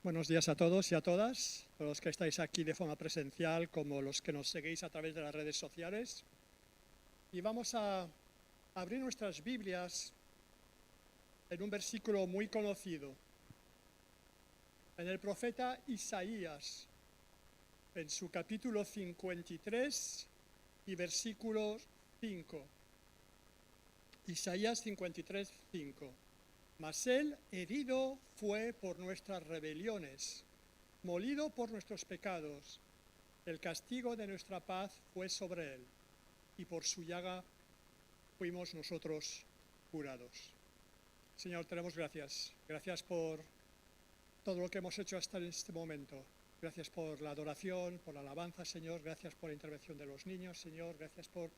Buenos días a todos y a todas, todos los que estáis aquí de forma presencial como los que nos seguís a través de las redes sociales. Y vamos a abrir nuestras Biblias en un versículo muy conocido, en el profeta Isaías, en su capítulo 53 y versículo 5. Isaías 53, 5. Mas él herido fue por nuestras rebeliones, molido por nuestros pecados. El castigo de nuestra paz fue sobre él, y por su llaga fuimos nosotros curados. Señor, te damos gracias. Gracias por todo lo que hemos hecho hasta este momento. Gracias por la adoración, por la alabanza, Señor. Gracias por la intervención de los niños, Señor. Gracias por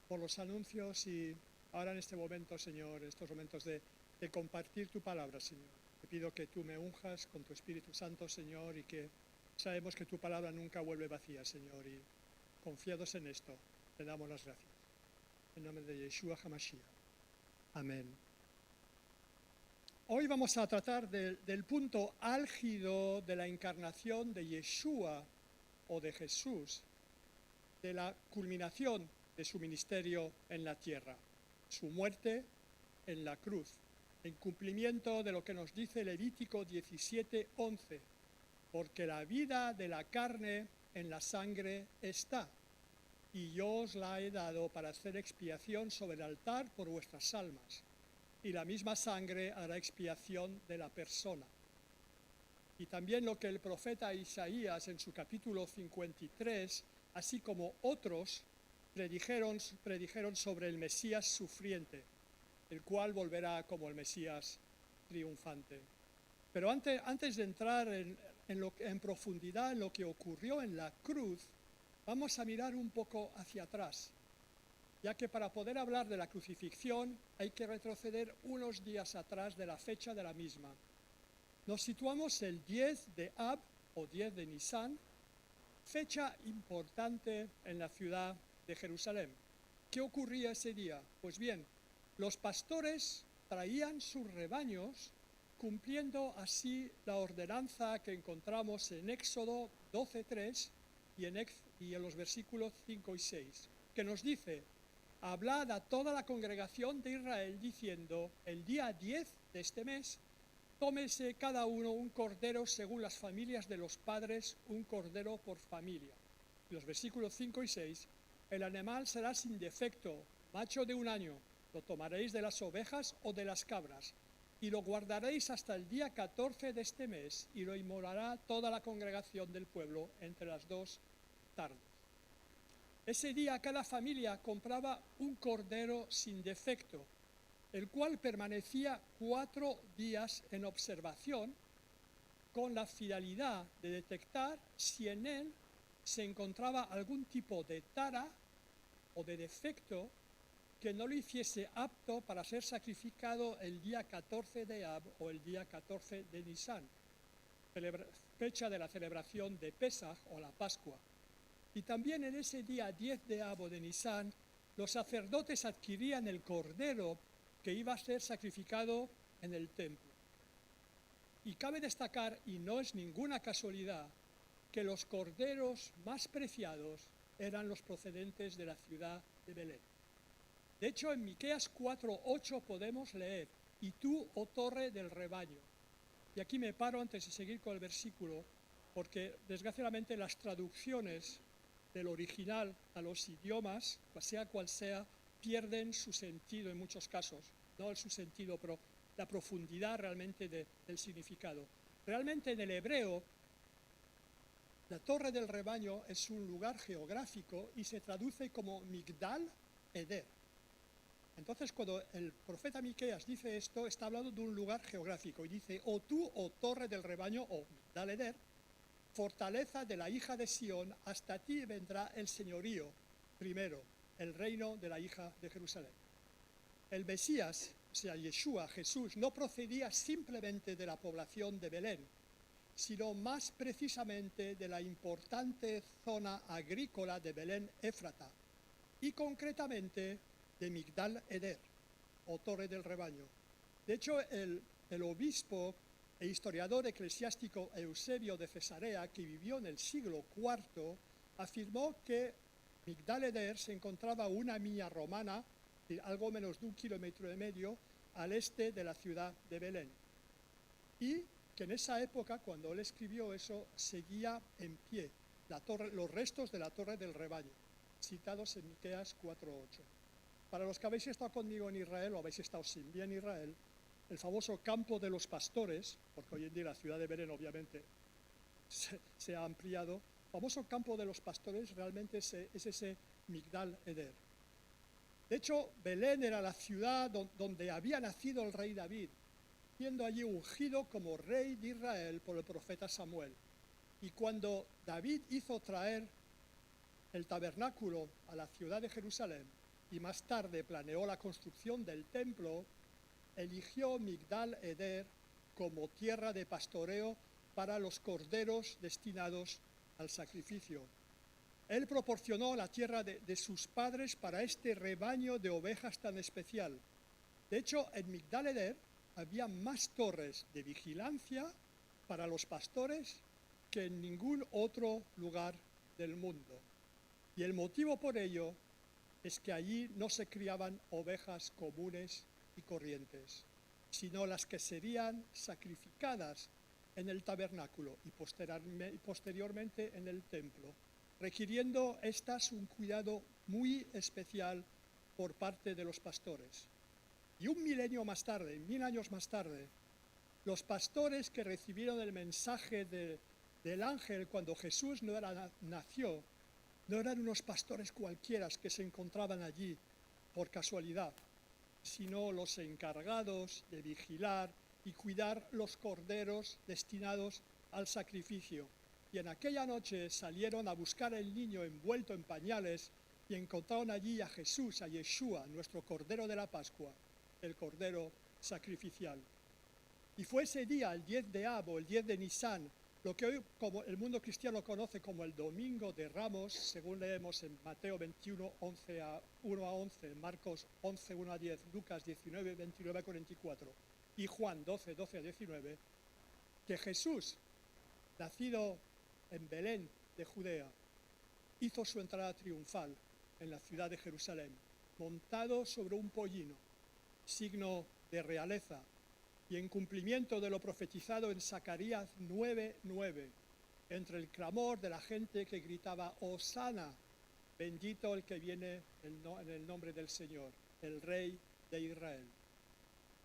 los anuncios y ahora en este momento, Señor, en estos momentos de compartir tu palabra, Señor. Te pido que tú me unjas con tu Espíritu Santo, Señor, y que sabemos que tu palabra nunca vuelve vacía, Señor, y confiados en esto, te damos las gracias. En nombre de Yeshua HaMashiach. Amén. Hoy vamos a tratar del punto álgido de la encarnación de Yeshua o de Jesús, de la culminación de su ministerio en la tierra, su muerte en la cruz, en cumplimiento de lo que nos dice Levítico 17:11, porque la vida de la carne en la sangre está, y yo os la he dado para hacer expiación sobre el altar por vuestras almas, y la misma sangre hará expiación de la persona. Y también lo que el profeta Isaías en su capítulo 53, así como otros, predijeron sobre el Mesías sufriente, el cual volverá como el Mesías triunfante. Pero antes de entrar en profundidad en lo que ocurrió en la cruz, vamos a mirar un poco hacia atrás, ya que para poder hablar de la crucifixión hay que retroceder unos días atrás de la fecha de la misma. Nos situamos el 10 de Ab o 10 de Nisan, fecha importante en la ciudad de Jerusalén. ¿Qué ocurría ese día? Pues bien, los pastores traían sus rebaños cumpliendo así la ordenanza que encontramos en Éxodo 12:3 y en los versículos 5 y 6, que nos dice: hablad a toda la congregación de Israel diciendo, el día 10 de este mes, tómese cada uno un cordero según las familias de los padres, un cordero por familia. Y los versículos 5 y 6, el animal será sin defecto, macho de 1 año, lo tomaréis de las ovejas o de las cabras, y lo guardaréis hasta el día 14 de este mes, y lo inmolará toda la congregación del pueblo entre las 2 tardes. Ese día cada familia compraba un cordero sin defecto, el cual permanecía 4 días en observación con la finalidad de detectar si en él se encontraba algún tipo de tara o de defecto que no lo hiciese apto para ser sacrificado el día 14 de Ab o el día 14 de Nisan, fecha de la celebración de Pesaj o la Pascua. Y también en ese día 10 de Ab o de Nisan, los sacerdotes adquirían el cordero que iba a ser sacrificado en el templo. Y cabe destacar, y no es ninguna casualidad, que los corderos más preciados eran los procedentes de la ciudad de Belén. De hecho, en Miqueas 4:8 podemos leer: y tú, oh torre del rebaño. Y aquí me paro antes de seguir con el versículo, porque desgraciadamente las traducciones del original a los idiomas, sea cual sea, pierden su sentido en muchos casos, no su sentido, pero la profundidad realmente del significado. Realmente en el hebreo, la torre del rebaño es un lugar geográfico y se traduce como Migdal Eder. Entonces, cuando el profeta Miqueas dice esto, está hablando de un lugar geográfico y dice: o tú, oh torre del rebaño, o Migdal Eder, fortaleza de la hija de Sión, hasta ti vendrá el señorío, primero, el reino de la hija de Jerusalén. El Mesías, o sea, Yeshua, Jesús, no procedía simplemente de la población de Belén, sino más precisamente de la importante zona agrícola de Belén Éfrata, y concretamente de Migdal Eder, o torre del rebaño. De hecho, el obispo El historiador eclesiástico Eusebio de Cesarea, que vivió en el siglo IV, afirmó que Migdal Eder se encontraba una milla romana, algo menos de 1,5 kilómetros, al este de la ciudad de Belén. Y que en esa época, cuando él escribió eso, seguía en pie los restos de la Torre del Rebaño, citados en Miqueas 4:8. Para los que habéis estado conmigo en Israel o habéis estado sin mí en Israel, el famoso campo de los pastores, porque hoy en día la ciudad de Belén obviamente se ha ampliado, el famoso campo de los pastores realmente es ese Migdal Eder. De hecho, Belén era la ciudad donde había nacido el rey David, siendo allí ungido como rey de Israel por el profeta Samuel. Y cuando David hizo traer el tabernáculo a la ciudad de Jerusalén y más tarde planeó la construcción del templo, eligió Migdal Eder como tierra de pastoreo para los corderos destinados al sacrificio. Él proporcionó la tierra de sus padres para este rebaño de ovejas tan especial. De hecho, en Migdal Eder había más torres de vigilancia para los pastores que en ningún otro lugar del mundo. Y el motivo por ello es que allí no se criaban ovejas comunes y corrientes, sino las que serían sacrificadas en el tabernáculo y posteriormente en el templo, requiriendo estas un cuidado muy especial por parte de los pastores. Y 1000 años más tarde, los pastores que recibieron el mensaje del ángel cuando Jesús nació, no eran unos pastores cualquiera que se encontraban allí por casualidad, sino los encargados de vigilar y cuidar los corderos destinados al sacrificio. Y en aquella noche salieron a buscar al niño envuelto en pañales y encontraron allí a Jesús, a Yeshua, nuestro Cordero de la Pascua, el Cordero sacrificial. Y fue ese día, el 10 de Ab, el 10 de Nisan, lo que hoy como el mundo cristiano conoce como el Domingo de Ramos, según leemos en Mateo 21, 1-11, Marcos 11, 1-10, Lucas 19, 29-44 y Juan 12, 12-19, que Jesús, nacido en Belén de Judea, hizo su entrada triunfal en la ciudad de Jerusalén, montado sobre un pollino, signo de realeza, y en cumplimiento de lo profetizado en Zacarías 9:9, entre el clamor de la gente que gritaba: Hosana, bendito el que viene en el nombre del Señor, el Rey de Israel.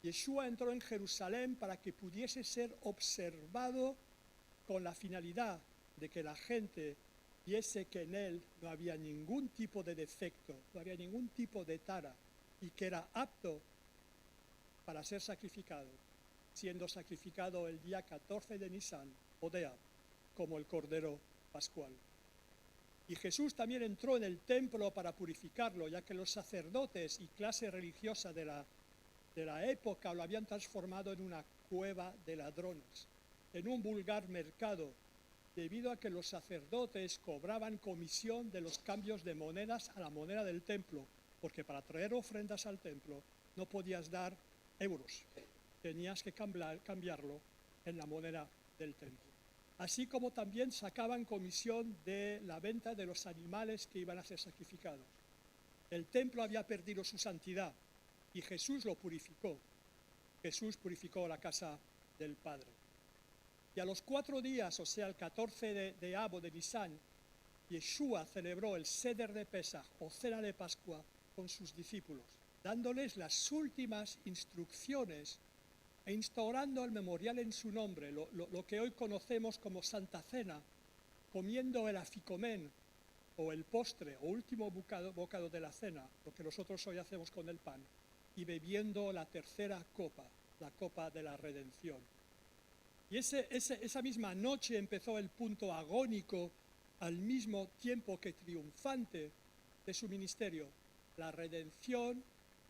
Yeshua entró en Jerusalén para que pudiese ser observado con la finalidad de que la gente viese que en él no había ningún tipo de defecto, no había ningún tipo de tara, y que era apto para ser sacrificado, siendo sacrificado el día 14 de Nisan o de Ab, como el Cordero Pascual. Y Jesús también entró en el templo para purificarlo, ya que los sacerdotes y clase religiosa de la época lo habían transformado en una cueva de ladrones, en un vulgar mercado, debido a que los sacerdotes cobraban comisión de los cambios de monedas a la moneda del templo, porque para traer ofrendas al templo no podías dar euros, tenías que cambiarlo en la moneda del templo. Así como también sacaban comisión de la venta de los animales que iban a ser sacrificados. El templo había perdido su santidad y Jesús lo purificó. Jesús purificó la casa del Padre. Y a los 4 días, o sea, el 14 de Ab o de Nisan, Yeshua celebró el Seder de Pesaj o cena de Pascua con sus discípulos, dándoles las últimas instrucciones e instaurando el memorial en su nombre, lo que hoy conocemos como Santa Cena, comiendo el aficomén o el postre o último bocado de la cena, lo que nosotros hoy hacemos con el pan, y bebiendo la tercera copa, la copa de la redención. Y esa misma noche empezó el punto agónico, al mismo tiempo que triunfante, de su ministerio, la redención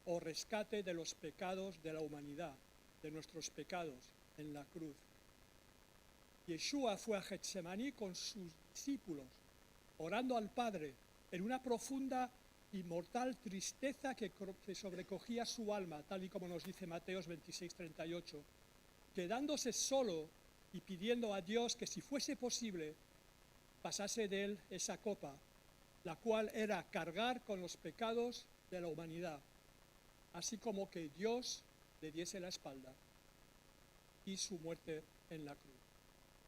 o rescate de los pecados de la humanidad, de nuestros pecados en la cruz. Yeshua fue a Getsemaní con sus discípulos, orando al Padre en una profunda y mortal tristeza que sobrecogía su alma, tal y como nos dice Mateos 26:38. quedándose solo y pidiendo a Dios que si fuese posible pasase de él esa copa, la cual era cargar con los pecados de la humanidad, así como que Dios le diese la espalda y su muerte en la cruz,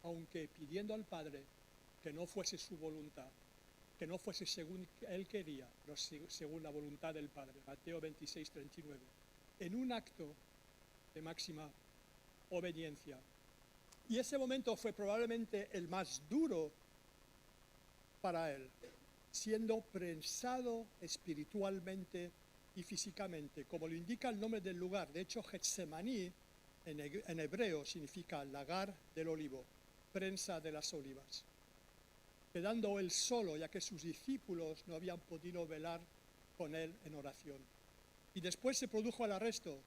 aunque pidiendo al Padre que no fuese su voluntad, que no fuese según él quería, pero según la voluntad del Padre. Mateo 26, 39. En un acto de máxima obediencia. Y ese momento fue probablemente el más duro para él, siendo prensado espiritualmente y físicamente, como lo indica el nombre del lugar. De hecho, Getsemaní en hebreo significa lagar del olivo, prensa de las olivas. Quedando él solo, ya que sus discípulos no habían podido velar con él en oración. Y después se produjo el arresto,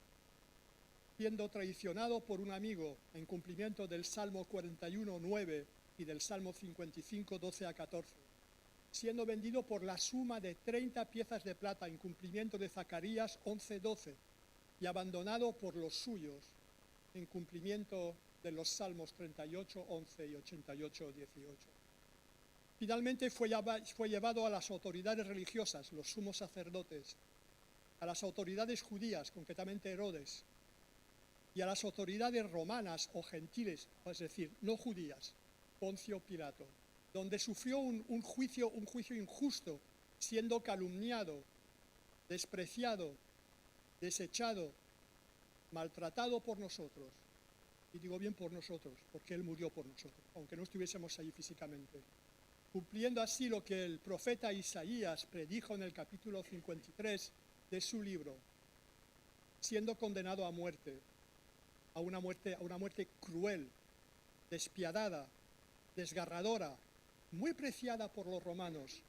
siendo traicionado por un amigo en cumplimiento del Salmo 41, 9 y del Salmo 55, 12 a 14, siendo vendido por la suma de 30 piezas de plata en cumplimiento de Zacarías 11, 12, y abandonado por los suyos en cumplimiento de los Salmos 38, 11 y 88, 18. Finalmente fue llevado a las autoridades religiosas, los sumos sacerdotes, a las autoridades judías, concretamente Herodes, y a las autoridades romanas o gentiles, es decir, no judías, Poncio Pilato, donde sufrió un juicio injusto, siendo calumniado, despreciado, desechado, maltratado por nosotros. Y digo bien por nosotros, porque él murió por nosotros, aunque no estuviésemos allí físicamente. Cumpliendo así lo que el profeta Isaías predijo en el capítulo 53 de su libro, siendo condenado a muerte, a una muerte cruel, despiadada, desgarradora, muy preciada por los romanos,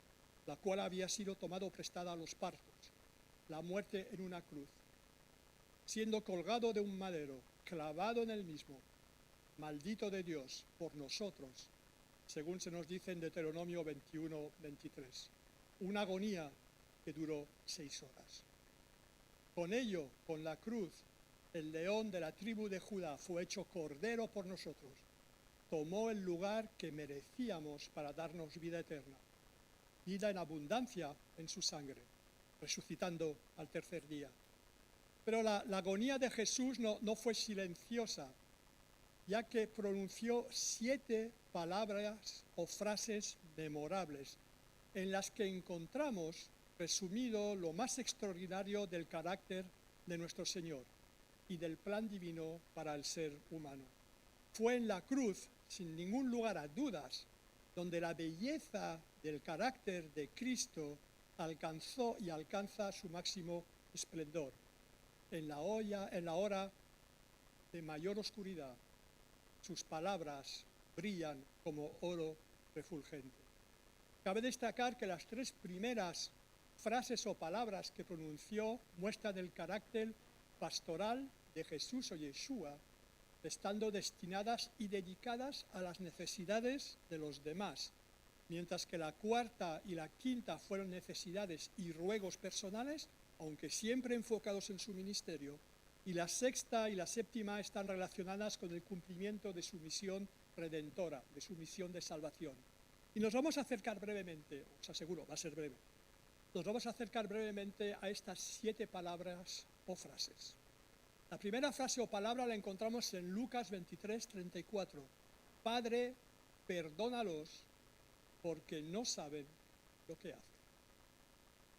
la cual había sido tomado prestada a los partos, la muerte en una cruz, siendo colgado de un madero, clavado en el mismo, maldito de Dios por nosotros, según se nos dice en Deuteronomio 21, 23. Una agonía que duró 6 horas. Con ello, con la cruz, el león de la tribu de Judá fue hecho cordero por nosotros. Tomó el lugar que merecíamos para darnos vida eterna, vida en abundancia en su sangre, resucitando al tercer día. Pero la agonía de Jesús no fue silenciosa, ya que pronunció 7 palabras o frases memorables, en las que encontramos resumido lo más extraordinario del carácter de nuestro Señor y del plan divino para el ser humano. Fue en la cruz, sin ningún lugar a dudas, donde la belleza del carácter de Cristo alcanzó y alcanza su máximo esplendor. En la hora de mayor oscuridad, sus palabras brillan como oro refulgente. Cabe destacar que las 3 primeras frases o palabras que pronunció muestran el carácter pastoral de Jesús o Yeshua, estando destinadas y dedicadas a las necesidades de los demás, mientras que la 4ª y la 5ª fueron necesidades y ruegos personales, aunque siempre enfocados en su ministerio, y la 6ª y la 7ª están relacionadas con el cumplimiento de su misión redentora, de su misión de salvación. Y nos vamos a acercar brevemente, os aseguro, va a ser breve, nos vamos a acercar brevemente a estas 7 palabras o frases. La primera frase o palabra la encontramos en Lucas 23, 34. Padre, perdónalos porque no saben lo que hacen.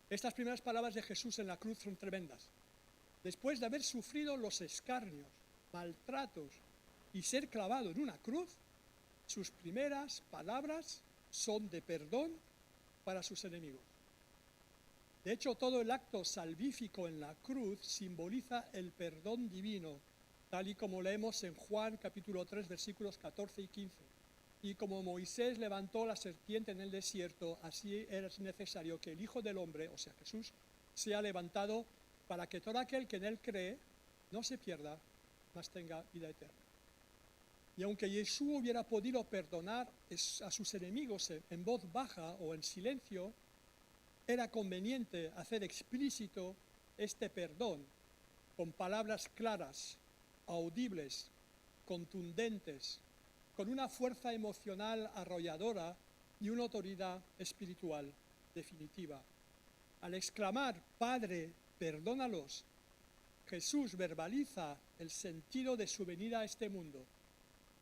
Estas primeras palabras de Jesús en la cruz son tremendas. Después de haber sufrido los escarnios, maltratos y ser clavado en una cruz, sus primeras palabras son de perdón para sus enemigos. De hecho, todo el acto salvífico en la cruz simboliza el perdón divino, tal y como leemos en Juan capítulo 3, versículos 14 y 15. Y como Moisés levantó la serpiente en el desierto, así es necesario que el Hijo del Hombre, o sea Jesús, sea levantado para que todo aquel que en él cree no se pierda, mas tenga vida eterna. Y aunque Jesús hubiera podido perdonar a sus enemigos en voz baja o en silencio, era conveniente hacer explícito este perdón con palabras claras, audibles, contundentes, con una fuerza emocional arrolladora y una autoridad espiritual definitiva. Al exclamar, Padre, perdónalos, Jesús verbaliza el sentido de su venida a este mundo.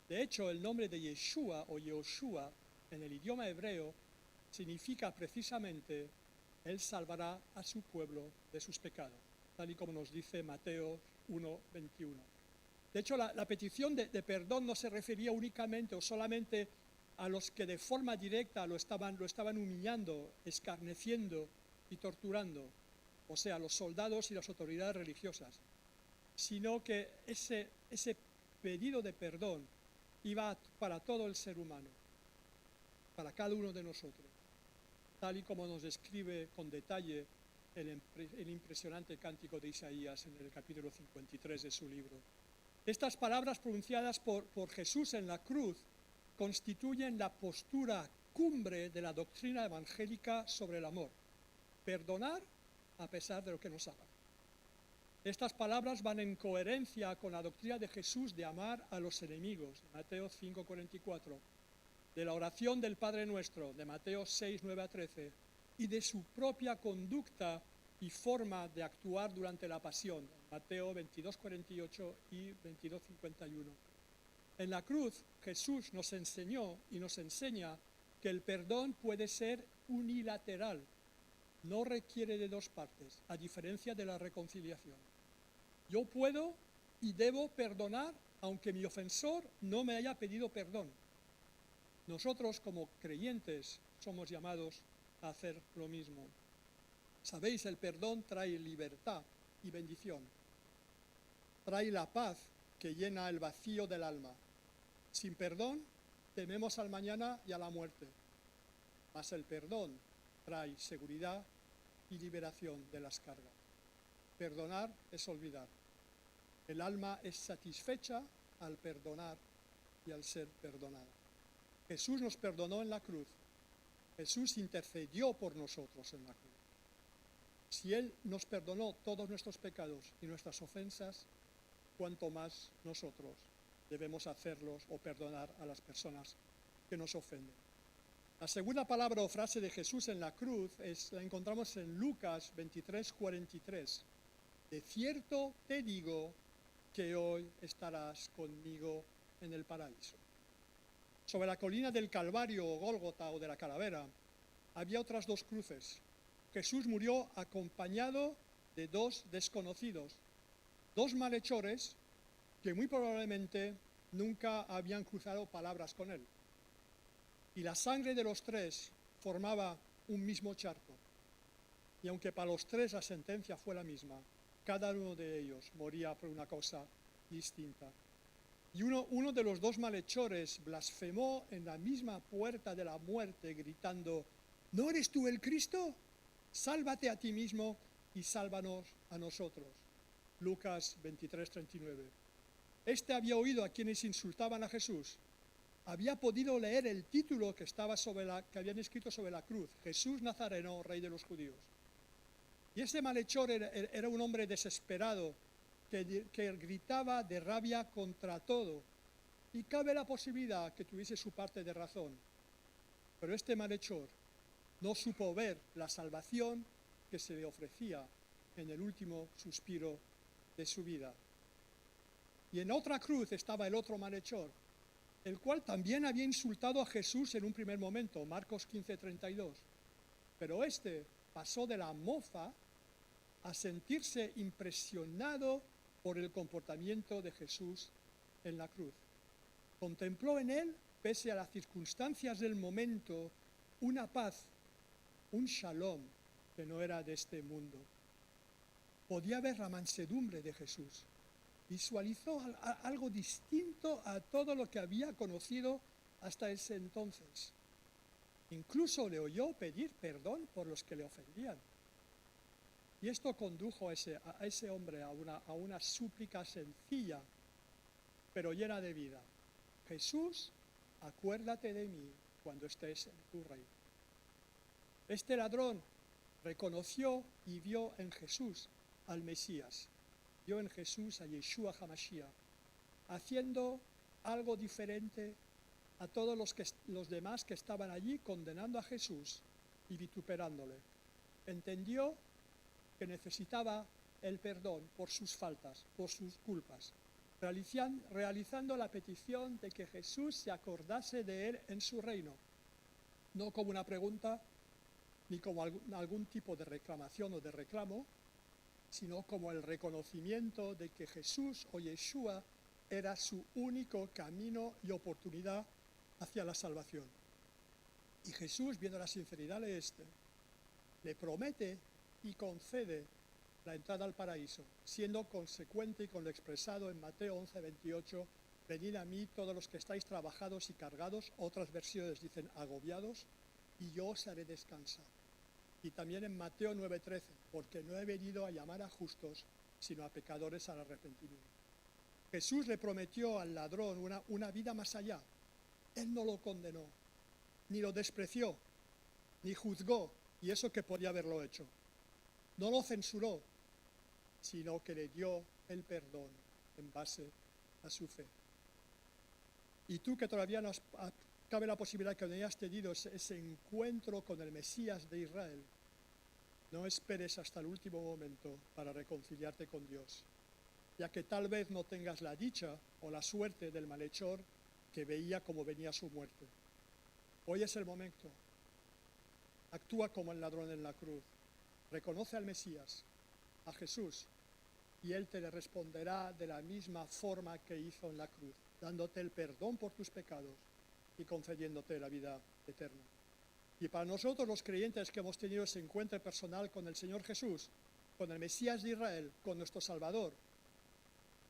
De hecho, el nombre de Yeshua o Yehoshua en el idioma hebreo significa precisamente Él salvará a su pueblo de sus pecados, tal y como nos dice Mateo 1:21. De hecho, la petición de perdón no se refería únicamente o solamente a los que de forma directa lo estaban humillando, escarneciendo y torturando, o sea, los soldados y las autoridades religiosas, sino que ese pedido de perdón iba para todo el ser humano, para cada uno de nosotros, tal y como nos describe con detalle el impresionante cántico de Isaías en el capítulo 53 de su libro. Estas palabras pronunciadas por Jesús en la cruz constituyen la postura cumbre de la doctrina evangélica sobre el amor. Perdonar a pesar de lo que nos hagan. Estas palabras van en coherencia con la doctrina de Jesús de amar a los enemigos, de Mateo 5:44, de la oración del Padre Nuestro, de Mateo 6:9-13, y de su propia conducta y forma de actuar durante la pasión, Mateo 22:48 y 22:51. En la cruz, Jesús nos enseñó y nos enseña que el perdón puede ser unilateral, no requiere de dos partes, a diferencia de la reconciliación. Yo puedo y debo perdonar aunque mi ofensor no me haya pedido perdón. Nosotros como creyentes somos llamados a hacer lo mismo. Sabéis, el perdón trae libertad y bendición. Trae la paz que llena el vacío del alma. Sin perdón, tememos al mañana y a la muerte. Mas el perdón trae seguridad y liberación de las cargas. Perdonar es olvidar. El alma es satisfecha al perdonar y al ser perdonada. Jesús nos perdonó en la cruz. Jesús intercedió por nosotros en la cruz. Si Él nos perdonó todos nuestros pecados y nuestras ofensas, cuanto más nosotros debemos hacerlos o perdonar a las personas que nos ofenden. La segunda palabra o frase de Jesús en la cruz la encontramos en Lucas 23:43. De cierto te digo que hoy estarás conmigo en el paraíso. Sobre la colina del Calvario o Gólgota o de la Calavera había otras dos cruces. Jesús murió acompañado de dos desconocidos, dos malhechores que muy probablemente nunca habían cruzado palabras con él. Y la sangre de los tres formaba un mismo charco. Y aunque para los tres la sentencia fue la misma, cada uno de ellos moría por una cosa distinta. Y uno de los dos malhechores blasfemó en la misma puerta de la muerte, gritando, ¿no eres tú el Cristo? Sálvate a ti mismo y sálvanos a nosotros. Lucas 23:39. Este había oído a quienes insultaban a Jesús. Había podido leer el título que habían escrito sobre la cruz, Jesús Nazareno, Rey de los Judíos. Y ese malhechor era un hombre desesperado que gritaba de rabia contra todo. Y cabe la posibilidad que tuviese su parte de razón. Pero este malhechor no supo ver la salvación que se le ofrecía en el último suspiro de su vida. Y en otra cruz estaba el otro malhechor, el cual también había insultado a Jesús en un primer momento, Marcos 15:32. Pero este pasó de la mofa a sentirse impresionado por el comportamiento de Jesús en la cruz. Contempló en él, pese a las circunstancias del momento, una paz, un shalom que no era de este mundo. Podía ver la mansedumbre de Jesús. Visualizó algo distinto a todo lo que había conocido hasta ese entonces. Incluso le oyó pedir perdón por los que le ofendían. Y esto condujo a ese hombre a una súplica sencilla, pero llena de vida. Jesús, acuérdate de mí cuando estés en tu reino. Este ladrón reconoció y vio en Jesús al Mesías, vio en Jesús a Yeshua HaMashiach, haciendo algo diferente a todos los demás que estaban allí condenando a Jesús y vituperándole. Entendió que necesitaba el perdón por sus faltas, por sus culpas, realizando la petición de que Jesús se acordase de él en su reino, no como una pregunta ni como algún tipo de reclamación o de reclamo, sino como el reconocimiento de que Jesús o Yeshua era su único camino y oportunidad hacia la salvación. Y Jesús, viendo la sinceridad de este, le promete y concede la entrada al paraíso, siendo consecuente con lo expresado en Mateo 11:28, venid a mí todos los que estáis trabajados y cargados, otras versiones dicen agobiados, y yo os haré descansar. Y también en Mateo 9:13, porque no he venido a llamar a justos, sino a pecadores al arrepentimiento. Jesús le prometió al ladrón una vida más allá. Él no lo condenó, ni lo despreció, ni juzgó, y eso que podía haberlo hecho. No lo censuró, sino que le dio el perdón en base a su fe. Y tú que todavía no cabe la posibilidad que no hayas tenido ese encuentro con el Mesías de Israel, no esperes hasta el último momento para reconciliarte con Dios, ya que tal vez no tengas la dicha o la suerte del malhechor que veía cómo venía su muerte. Hoy es el momento. Actúa como el ladrón en la cruz. Reconoce al Mesías, a Jesús, y Él te le responderá de la misma forma que hizo en la cruz, dándote el perdón por tus pecados y concediéndote la vida eterna. Y para nosotros los creyentes que hemos tenido ese encuentro personal con el Señor Jesús, con el Mesías de Israel, con nuestro Salvador,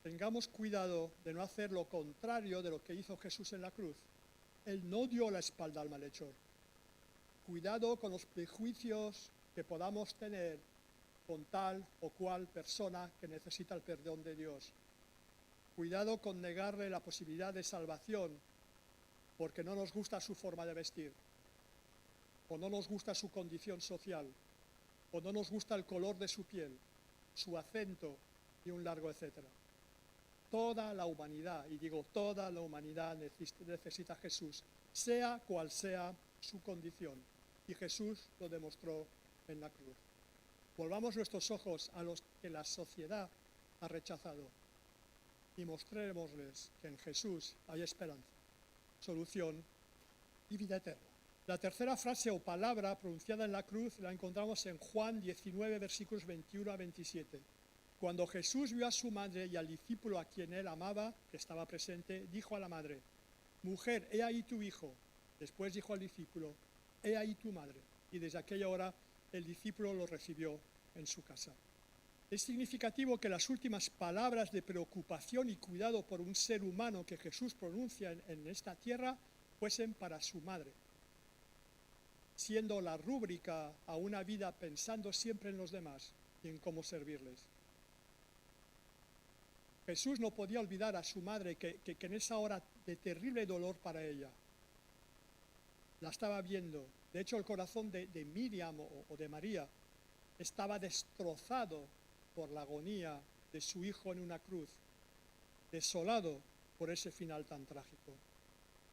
tengamos cuidado de no hacer lo contrario de lo que hizo Jesús en la cruz. Él no dio la espalda al malhechor. Cuidado con los prejuicios que podamos tener con tal o cual persona que necesita el perdón de Dios. Cuidado con negarle la posibilidad de salvación porque no nos gusta su forma de vestir, o no nos gusta su condición social, o no nos gusta el color de su piel, su acento y un largo etcétera. Toda la humanidad, y digo toda la humanidad necesita a Jesús, sea cual sea su condición. Y Jesús lo demostró en la cruz. Volvamos nuestros ojos a los que la sociedad ha rechazado y mostrémosles que en Jesús hay esperanza, solución y vida eterna. La tercera frase o palabra pronunciada en la cruz la encontramos en Juan 19, versículos 21 a 27. Cuando Jesús vio a su madre y al discípulo a quien él amaba, que estaba presente, dijo a la madre: mujer, he ahí tu hijo. Después dijo al discípulo: he ahí tu madre. Y desde aquella hora el discípulo lo recibió en su casa. Es significativo que las últimas palabras de preocupación y cuidado por un ser humano que Jesús pronuncia en esta tierra fuesen para su madre, siendo la rúbrica a una vida pensando siempre en los demás y en cómo servirles. Jesús no podía olvidar a su madre que en esa hora de terrible dolor para ella la estaba viendo. De hecho, el corazón de Miriam o de María estaba destrozado por la agonía de su hijo en una cruz, desolado por ese final tan trágico.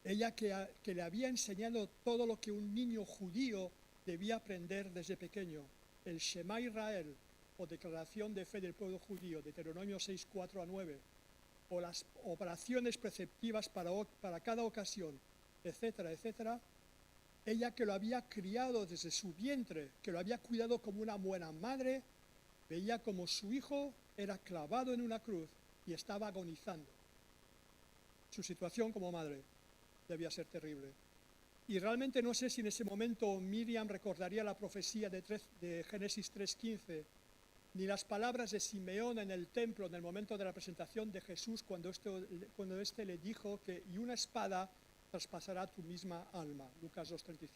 Ella que le había enseñado todo lo que un niño judío debía aprender desde pequeño, el Shema Israel, o declaración de fe del pueblo judío, Deuteronomio 6, 4 a 9, o las oraciones preceptivas para cada ocasión, etcétera, etcétera. Ella que lo había criado desde su vientre, que lo había cuidado como una buena madre, veía como su hijo era clavado en una cruz y estaba agonizando. Su situación como madre debía ser terrible. Y realmente no sé si en ese momento Miriam recordaría la profecía de Génesis 3:15, ni las palabras de Simeón en el templo en el momento de la presentación de Jesús cuando éste le dijo que y una espada traspasará tu misma alma, Lucas 2:35.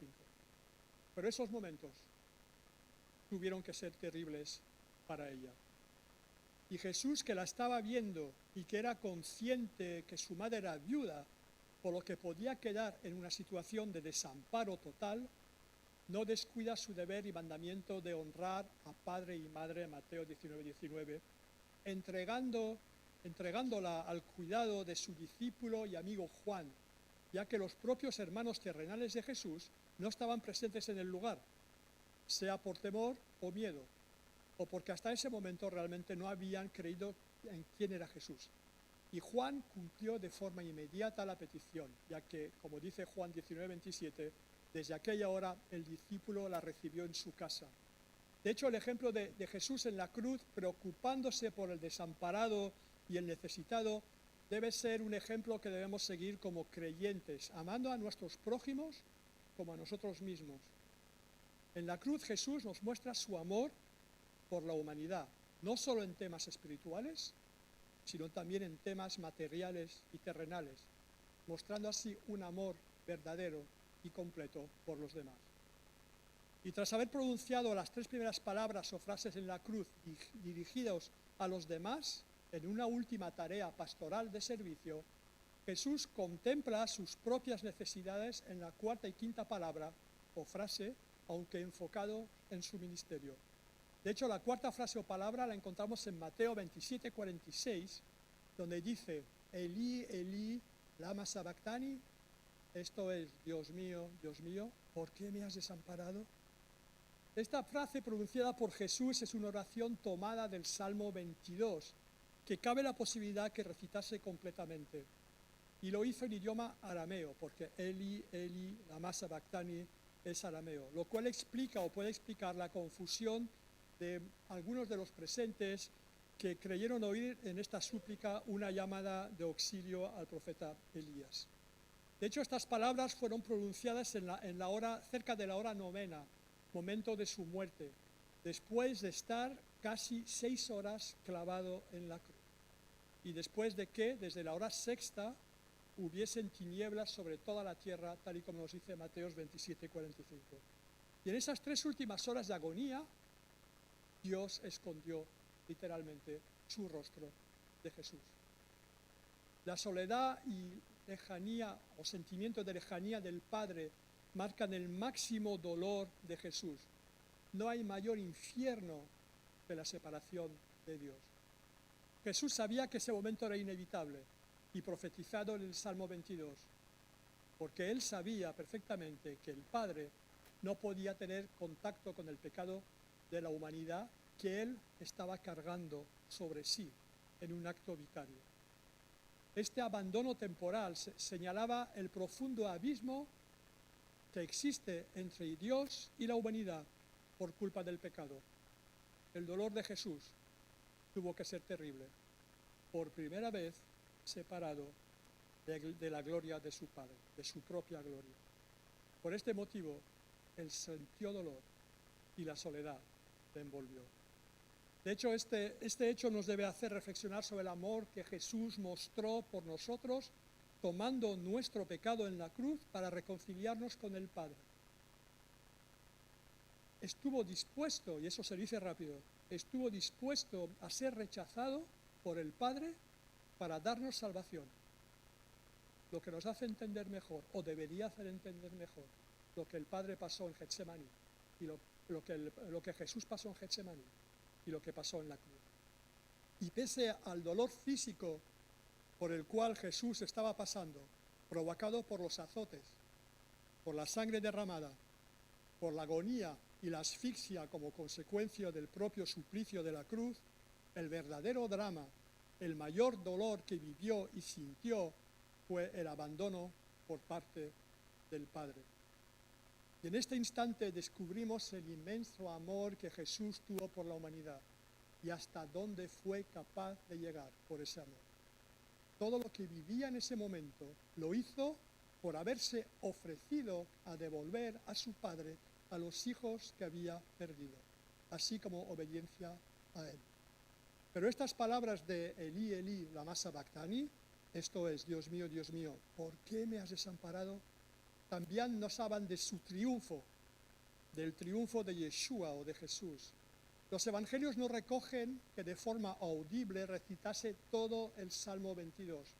Pero esos momentos tuvieron que ser terribles para ella. Y Jesús, que la estaba viendo y que era consciente que su madre era viuda, por lo que podía quedar en una situación de desamparo total, no descuida su deber y mandamiento de honrar a padre y madre, Mateo 19:19, entregando entregándola al cuidado de su discípulo y amigo Juan, ya que los propios hermanos terrenales de Jesús no estaban presentes en el lugar, sea por temor o miedo, o porque hasta ese momento realmente no habían creído en quién era Jesús. Y Juan cumplió de forma inmediata la petición, ya que, como dice Juan 19:27, desde aquella hora el discípulo la recibió en su casa. De hecho, el ejemplo de Jesús en la cruz, preocupándose por el desamparado y el necesitado, debe ser un ejemplo que debemos seguir como creyentes, amando a nuestros prójimos como a nosotros mismos. En la cruz Jesús nos muestra su amor por la humanidad, no solo en temas espirituales, sino también en temas materiales y terrenales, mostrando así un amor verdadero y completo por los demás. Y tras haber pronunciado las 3 primeras palabras o frases en la cruz dirigidos a los demás, en una última tarea pastoral de servicio, Jesús contempla sus propias necesidades en la 4ª y 5ª palabra o frase, aunque enfocado en su ministerio. De hecho, la 4ª frase o palabra la encontramos en Mateo 27:46, donde dice, Elí, Elí, lama sabactani, esto es, Dios mío, ¿por qué me has desamparado? Esta frase pronunciada por Jesús es una oración tomada del Salmo 22, que cabe la posibilidad que recitase completamente. Y lo hizo en idioma arameo, porque Eli, Eli, lama sabactani es arameo, lo cual explica o puede explicar la confusión de algunos de los presentes que creyeron oír en esta súplica una llamada de auxilio al profeta Elías. De hecho, estas palabras fueron pronunciadas en la hora, cerca de la hora 9, momento de su muerte, después de estar casi 6 horas clavado en la cruz, y después de que, desde la hora 6ª, hubiesen tinieblas sobre toda la tierra, tal y como nos dice Mateo 27:45. Y en esas 3 últimas horas de agonía, Dios escondió literalmente su rostro de Jesús. La soledad y lejanía o sentimiento de lejanía del Padre marcan el máximo dolor de Jesús. No hay mayor infierno que la separación de Dios. Jesús sabía que ese momento era inevitable y profetizado en el Salmo 22, porque él sabía perfectamente que el Padre no podía tener contacto con el pecado de la humanidad que él estaba cargando sobre sí en un acto vicario. Este abandono temporal señalaba el profundo abismo que existe entre Dios y la humanidad por culpa del pecado. El dolor de Jesús tuvo que ser terrible, por primera vez separado de la gloria de su Padre, de su propia gloria. Por este motivo, él sintió dolor y la soledad le envolvió. De hecho, este hecho nos debe hacer reflexionar sobre el amor que Jesús mostró por nosotros, tomando nuestro pecado en la cruz para reconciliarnos con el Padre. Estuvo dispuesto, y eso se dice rápido, estuvo dispuesto a ser rechazado por el Padre para darnos salvación. Lo que nos hace entender mejor, o debería hacer entender mejor, lo que el Padre pasó en Getsemaní y lo que Jesús pasó en Getsemaní y lo que pasó en la cruz. Y pese al dolor físico por el cual Jesús estaba pasando, provocado por los azotes, por la sangre derramada, por la agonía y la asfixia como consecuencia del propio suplicio de la cruz, el verdadero drama, el mayor dolor que vivió y sintió fue el abandono por parte del Padre. Y en este instante descubrimos el inmenso amor que Jesús tuvo por la humanidad y hasta dónde fue capaz de llegar por ese amor. Todo lo que vivía en ese momento lo hizo por haberse ofrecido a devolver a su Padre a los hijos que había perdido, así como obediencia a él. Pero estas palabras de Elí, Elí, lama sabactani, esto es, Dios mío, ¿por qué me has desamparado?, también nos hablan de su triunfo, del triunfo de Yeshua o de Jesús. Los evangelios no recogen que de forma audible recitase todo el Salmo 22,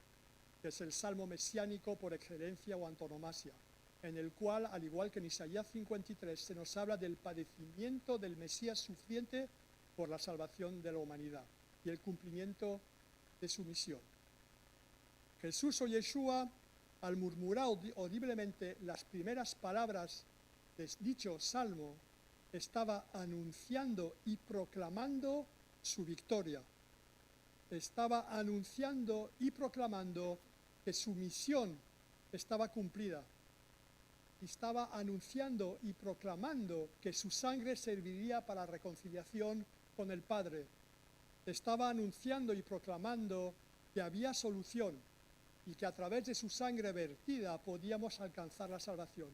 que es el salmo mesiánico por excelencia o antonomasia, en el cual, al igual que en Isaías 53, se nos habla del padecimiento del Mesías sufriente por la salvación de la humanidad y el cumplimiento de su misión. Jesús o Yeshua, al murmurar audiblemente las primeras palabras de dicho salmo, estaba anunciando y proclamando su victoria. Estaba anunciando y proclamando que su misión estaba cumplida. Estaba anunciando y proclamando que su sangre serviría para la reconciliación con el Padre. Estaba anunciando y proclamando que había solución y que a través de su sangre vertida podíamos alcanzar la salvación,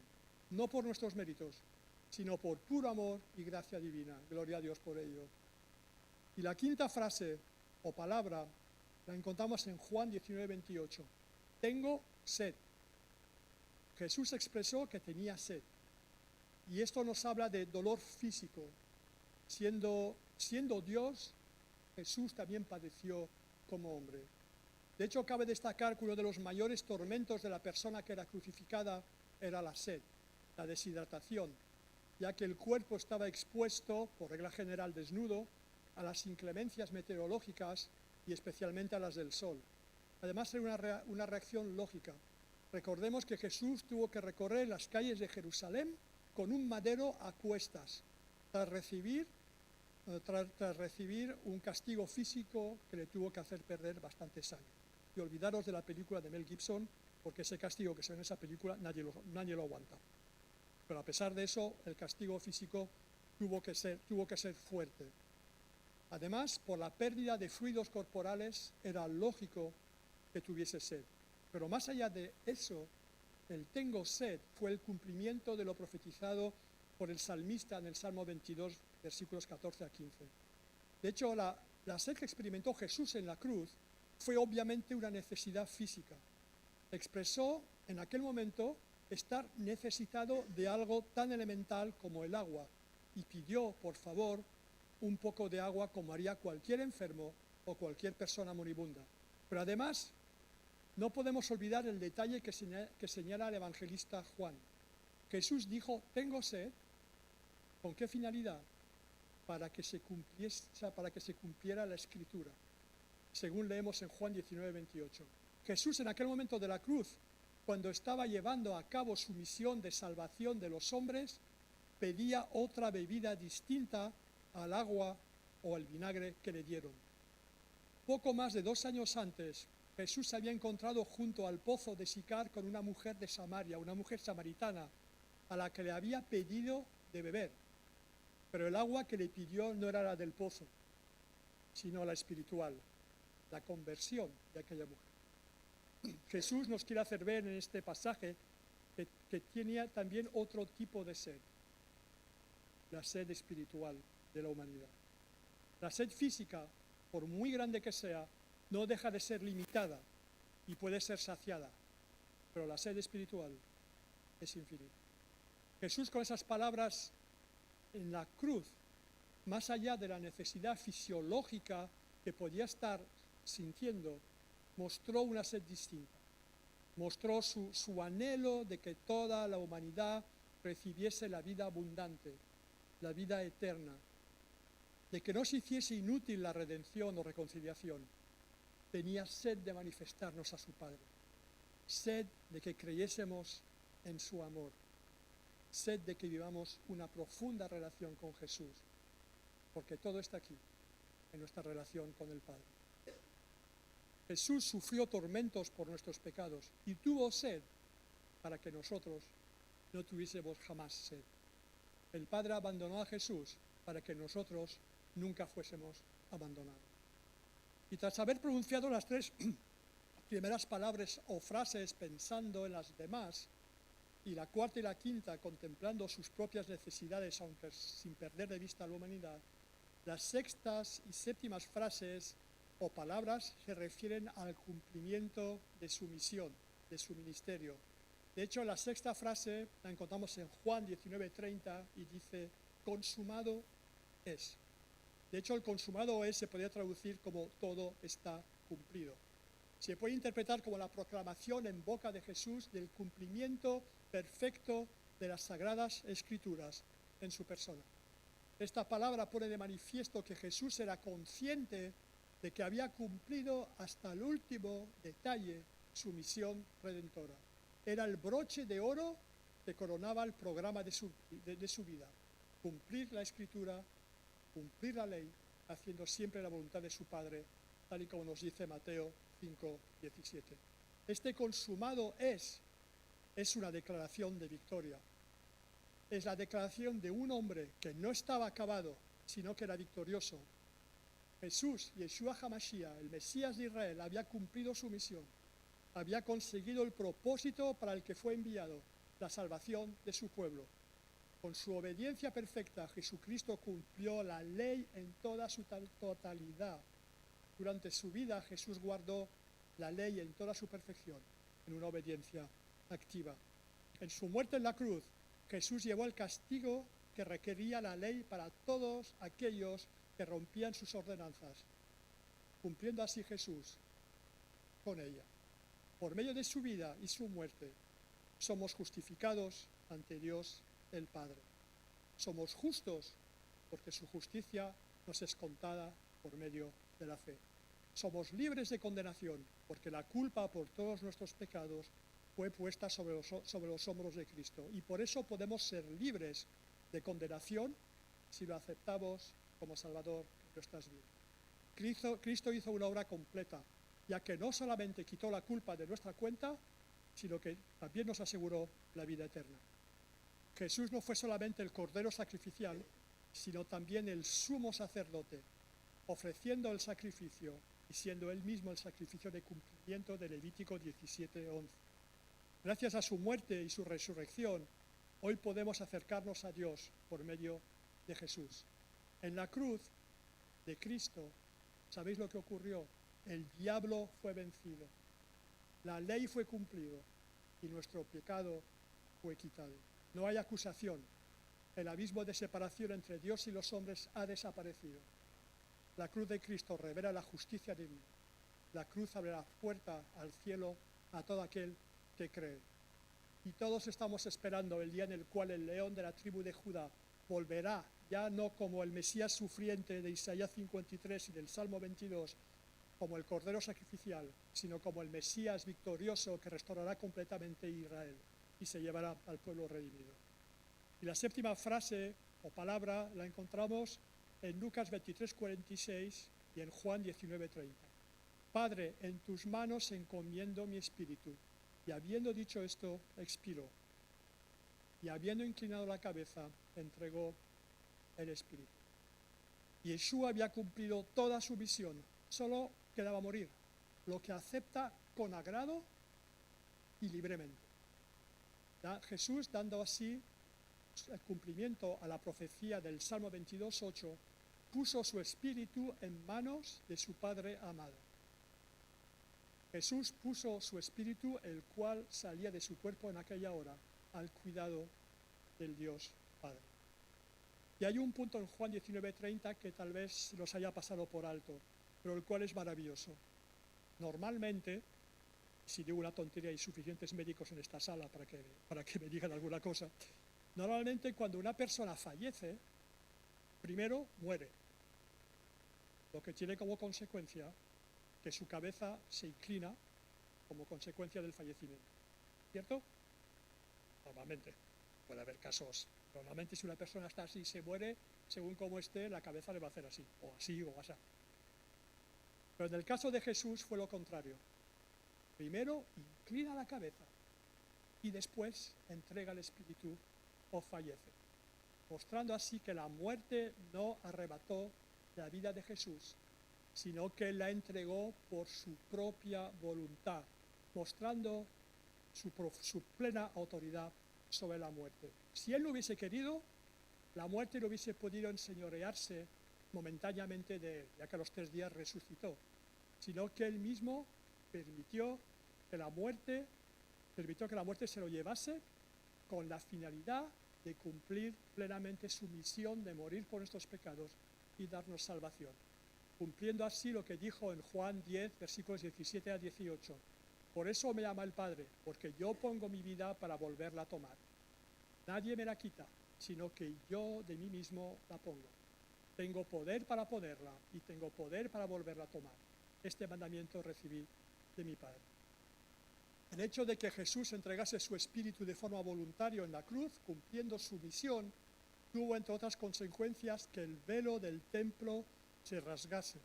no por nuestros méritos, sino por puro amor y gracia divina. Gloria a Dios por ello. Y la quinta frase o palabra la encontramos en Juan 19:28. Tengo sed. Jesús expresó que tenía sed. Y esto nos habla de dolor físico. Siendo Dios, Jesús también padeció como hombre. De hecho, cabe destacar que uno de los mayores tormentos de la persona que era crucificada era la sed, la deshidratación, ya que el cuerpo estaba expuesto, por regla general desnudo, a las inclemencias meteorológicas y especialmente a las del sol. Además, era una reacción lógica. Recordemos que Jesús tuvo que recorrer las calles de Jerusalén con un madero a cuestas, tras recibir un castigo físico que le tuvo que hacer perder bastante sangre. Y olvidaros de la película de Mel Gibson, porque ese castigo que se ve en esa película nadie lo aguanta. Pero a pesar de eso, el castigo físico tuvo que ser fuerte. Además, por la pérdida de fluidos corporales, era lógico que tuviese sed. Pero más allá de eso, el tengo sed fue el cumplimiento de lo profetizado por el salmista en el Salmo 22, versículos 14 a 15. De hecho, la sed que experimentó Jesús en la cruz fue obviamente una necesidad física. Expresó en aquel momento estar necesitado de algo tan elemental como el agua y pidió, por favor, un poco de agua como haría cualquier enfermo o cualquier persona moribunda. Pero además, no podemos olvidar el detalle que señala el evangelista Juan. Jesús dijo, tengo sed. ¿Con qué finalidad? Para que se cumpliera la Escritura, según leemos en Juan 19:28. Jesús en aquel momento de la cruz, cuando estaba llevando a cabo su misión de salvación de los hombres, pedía otra bebida distinta al agua o al vinagre que le dieron. Poco más de 2 años antes, Jesús se había encontrado junto al pozo de Sicar con una mujer de Samaria, una mujer samaritana, a la que le había pedido de beber. Pero el agua que le pidió no era la del pozo, sino la espiritual, la conversión de aquella mujer. Jesús nos quiere hacer ver en este pasaje que tenía también otro tipo de sed, la sed espiritual de la humanidad. La sed física, por muy grande que sea, no deja de ser limitada y puede ser saciada, pero la sed espiritual es infinita. Jesús, con esas palabras en la cruz, más allá de la necesidad fisiológica que podía estar sintiendo, mostró una sed distinta. Mostró su anhelo de que toda la humanidad recibiese la vida abundante, la vida eterna, de que no se hiciese inútil la redención o reconciliación. Tenía sed de manifestarnos a su Padre, sed de que creyésemos en su amor, sed de que vivamos una profunda relación con Jesús, porque todo está aquí, en nuestra relación con el Padre. Jesús sufrió tormentos por nuestros pecados y tuvo sed para que nosotros no tuviésemos jamás sed. El Padre abandonó a Jesús para que nosotros nunca fuésemos abandonados. Y tras haber pronunciado las 3 primeras palabras o frases pensando en las demás, y la cuarta y la quinta contemplando sus propias necesidades, aunque sin perder de vista a la humanidad, las sextas y séptimas frases o palabras se refieren al cumplimiento de su misión, de su ministerio. De hecho, la sexta frase la encontramos en Juan 19:30 y dice, consumado es. De hecho, el consumado es se podría traducir como todo está cumplido. Se puede interpretar como la proclamación en boca de Jesús del cumplimiento perfecto de las Sagradas Escrituras en su persona. Esta palabra pone de manifiesto que Jesús era consciente de que había cumplido hasta el último detalle su misión redentora. Era el broche de oro que coronaba el programa de su vida. Cumplir la Escritura, cumplir la ley, haciendo siempre la voluntad de su Padre, tal y como nos dice Mateo 5:17. Este consumado es una declaración de victoria. Es la declaración de un hombre que no estaba acabado, sino que era victorioso. Jesús, Yeshua HaMashiach, el Mesías de Israel, había cumplido su misión. Había conseguido el propósito para el que fue enviado, la salvación de su pueblo. Con su obediencia perfecta, Jesucristo cumplió la ley en toda su totalidad. Durante su vida, Jesús guardó la ley en toda su perfección, en una obediencia activa. En su muerte en la cruz, Jesús llevó el castigo que requería la ley para todos aquellos que rompían sus ordenanzas, cumpliendo así Jesús con ella. Por medio de su vida y su muerte, somos justificados ante Dios el Padre. Somos justos porque su justicia nos es contada por medio de la fe. Somos libres de condenación porque la culpa por todos nuestros pecados fue puesta sobre los hombros de Cristo. Y por eso podemos ser libres de condenación si lo aceptamos como Salvador en nuestras vidas. Cristo hizo una obra completa, ya que no solamente quitó la culpa de nuestra cuenta, sino que también nos aseguró la vida eterna. Jesús no fue solamente el Cordero sacrificial, sino también el sumo sacerdote, ofreciendo el sacrificio y siendo él mismo el sacrificio de cumplimiento de Levítico 17:11. Gracias a su muerte y su resurrección, hoy podemos acercarnos a Dios por medio de Jesús. En la cruz de Cristo, ¿sabéis lo que ocurrió? El diablo fue vencido, la ley fue cumplida y nuestro pecado fue quitado. No hay acusación. El abismo de separación entre Dios y los hombres ha desaparecido. La cruz de Cristo revela la justicia divina. La cruz abre la puerta al cielo a todo aquel que cree. Y todos estamos esperando el día en el cual el león de la tribu de Judá volverá, ya no como el Mesías sufriente de Isaías 53 y del Salmo 22, como el Cordero sacrificial, sino como el Mesías victorioso que restaurará completamente Israel y se llevará al pueblo redimido. Y la séptima frase o palabra la encontramos en Lucas 23:46 y en Juan 19:30. Padre, en tus manos encomiendo mi espíritu. Y habiendo dicho esto, expiró. Y habiendo inclinado la cabeza, entregó el espíritu. Yeshua había cumplido toda su misión, solo quedaba morir, lo que acepta con agrado y libremente. Jesús, dando así el cumplimiento a la profecía del Salmo 22:8, puso su espíritu en manos de su Padre amado. Jesús puso su espíritu, el cual salía de su cuerpo en aquella hora, al cuidado del Dios Padre. Y hay un punto en Juan 19:30 que tal vez los haya pasado por alto, pero el cual es maravilloso. Normalmente, si digo una tontería, hay suficientes médicos en esta sala para que me digan alguna cosa. Normalmente cuando una persona fallece, primero muere, lo que tiene como consecuencia que su cabeza se inclina como consecuencia del fallecimiento. ¿Cierto? Normalmente. Puede haber casos. Normalmente si una persona está así y se muere, según como esté, la cabeza le va a hacer así, o así. Pero en el caso de Jesús fue lo contrario. Primero inclina la cabeza y después entrega el espíritu o fallece, mostrando así que la muerte no arrebató la vida de Jesús, sino que la entregó por su propia voluntad, mostrando su plena autoridad sobre la muerte. Si él no hubiese querido, la muerte no hubiese podido enseñorearse momentáneamente de él, ya que a los 3 días resucitó, sino que él mismo permitió que la muerte se lo llevase con la finalidad de cumplir plenamente su misión de morir por nuestros pecados y darnos salvación, cumpliendo así lo que dijo en Juan 10, versículos 17 a 18. Por eso me ama el Padre, porque yo pongo mi vida para volverla a tomar. Nadie me la quita, sino que yo de mí mismo la pongo. Tengo poder para ponerla y tengo poder para volverla a tomar. Este mandamiento recibí de mi Padre. El hecho de que Jesús entregase su espíritu de forma voluntaria en la cruz, cumpliendo su misión, tuvo, entre otras consecuencias, que el velo del templo se rasgase,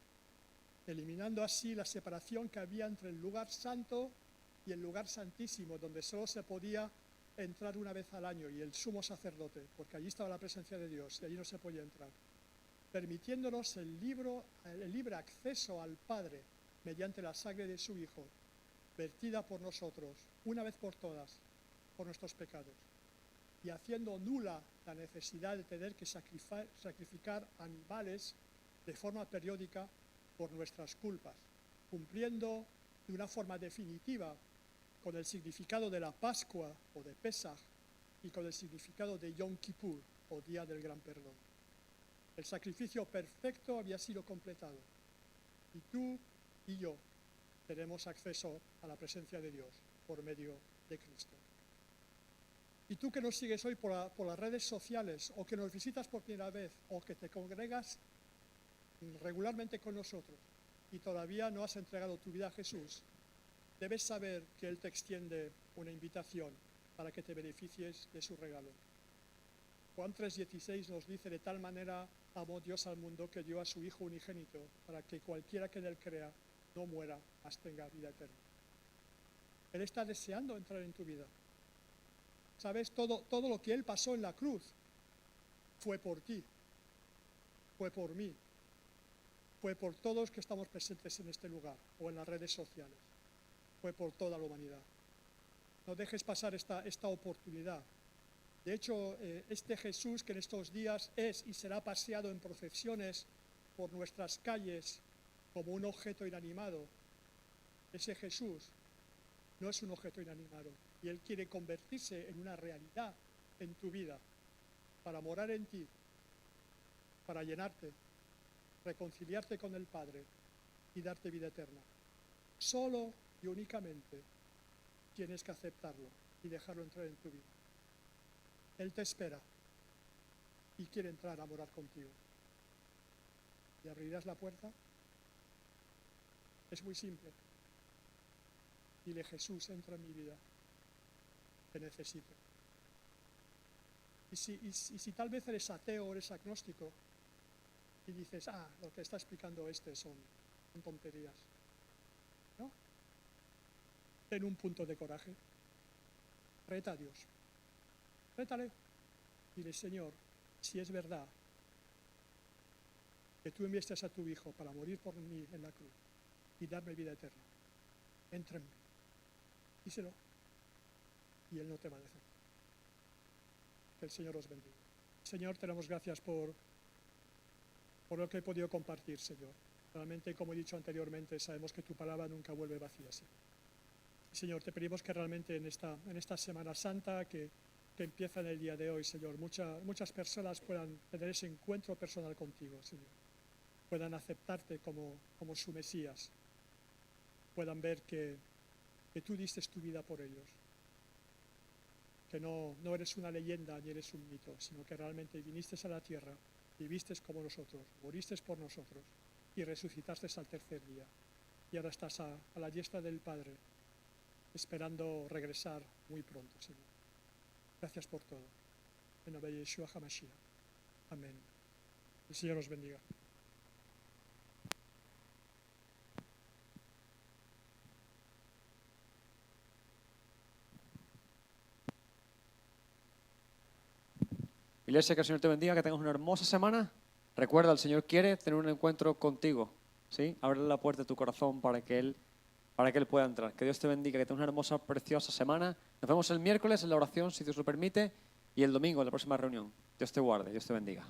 eliminando así la separación que había entre el lugar santo y el lugar santísimo, donde solo se podía entrar una vez al año, y el sumo sacerdote, porque allí estaba la presencia de Dios, y allí no se podía entrar, permitiéndonos el libre acceso al Padre mediante la sangre de su Hijo, vertida por nosotros, una vez por todas, por nuestros pecados, y haciendo nula la necesidad de tener que sacrificar animales de forma periódica por nuestras culpas, cumpliendo de una forma definitiva con el significado de la Pascua o de Pesaj y con el significado de Yom Kippur o Día del Gran Perdón. El sacrificio perfecto había sido completado y tú y yo tenemos acceso a la presencia de Dios por medio de Cristo. Y tú que nos sigues hoy por las redes sociales, o que nos visitas por primera vez, o que te congregas regularmente con nosotros y todavía no has entregado tu vida a Jesús, debes saber que Él te extiende una invitación para que te beneficies de su regalo. Juan 3:16 nos dice: de tal manera amó Dios al mundo que dio a su Hijo unigénito, para que cualquiera que en Él crea no muera, mas tenga vida eterna. Él está deseando entrar en tu vida. ¿Sabes? Todo lo que Él pasó en la cruz fue por ti, fue por mí, fue por todos los que estamos presentes en este lugar o en las redes sociales, fue por toda la humanidad. No dejes pasar esta oportunidad. De hecho, este Jesús que en estos días es y será paseado en procesiones por nuestras calles como un objeto inanimado, ese Jesús no es un objeto inanimado, y Él quiere convertirse en una realidad en tu vida, para morar en ti, para llenarte, reconciliarte con el Padre y darte vida eterna. Solo y únicamente tienes que aceptarlo y dejarlo entrar en tu vida. Él te espera y quiere entrar a morar contigo. ¿Le abrirás la puerta? Es muy simple. Dile: Jesús, entra en mi vida, te necesito. Y si tal vez eres ateo o eres agnóstico y dices: lo que está explicando son tonterías, ¿no? Ten un punto de coraje. Reta a Dios. Rétale. Dile: Señor, si es verdad que tú enviaste a tu Hijo para morir por mí en la cruz y darme vida eterna, entra en mí. Díselo, y Él no te va a dejar. Que el Señor os bendiga. Señor, te damos gracias por lo que he podido compartir, Señor. Realmente, como he dicho anteriormente, sabemos que tu palabra nunca vuelve vacía, Señor. Y, Señor, te pedimos que realmente en esta Semana Santa que empieza en el día de hoy, Señor, muchas personas puedan tener ese encuentro personal contigo, Señor. Puedan aceptarte como su Mesías. Puedan ver que tú diste tu vida por ellos. Que no eres una leyenda ni eres un mito, sino que realmente viniste a la tierra, viviste como nosotros, moriste por nosotros y resucitaste al tercer día. Y ahora estás a la diestra del Padre, esperando regresar muy pronto, Señor. Gracias por todo. En nombre de Yeshua HaMashiach. Amén. El Señor os bendiga. Iglesia, que el Señor te bendiga, que tengas una hermosa semana. Recuerda, el Señor quiere tener un encuentro contigo, ¿sí? Abre la puerta de tu corazón para que Él pueda entrar. Que Dios te bendiga, que tengas una hermosa, preciosa semana. Nos vemos el miércoles en la oración, si Dios lo permite, y el domingo en la próxima reunión. Dios te guarde, Dios te bendiga.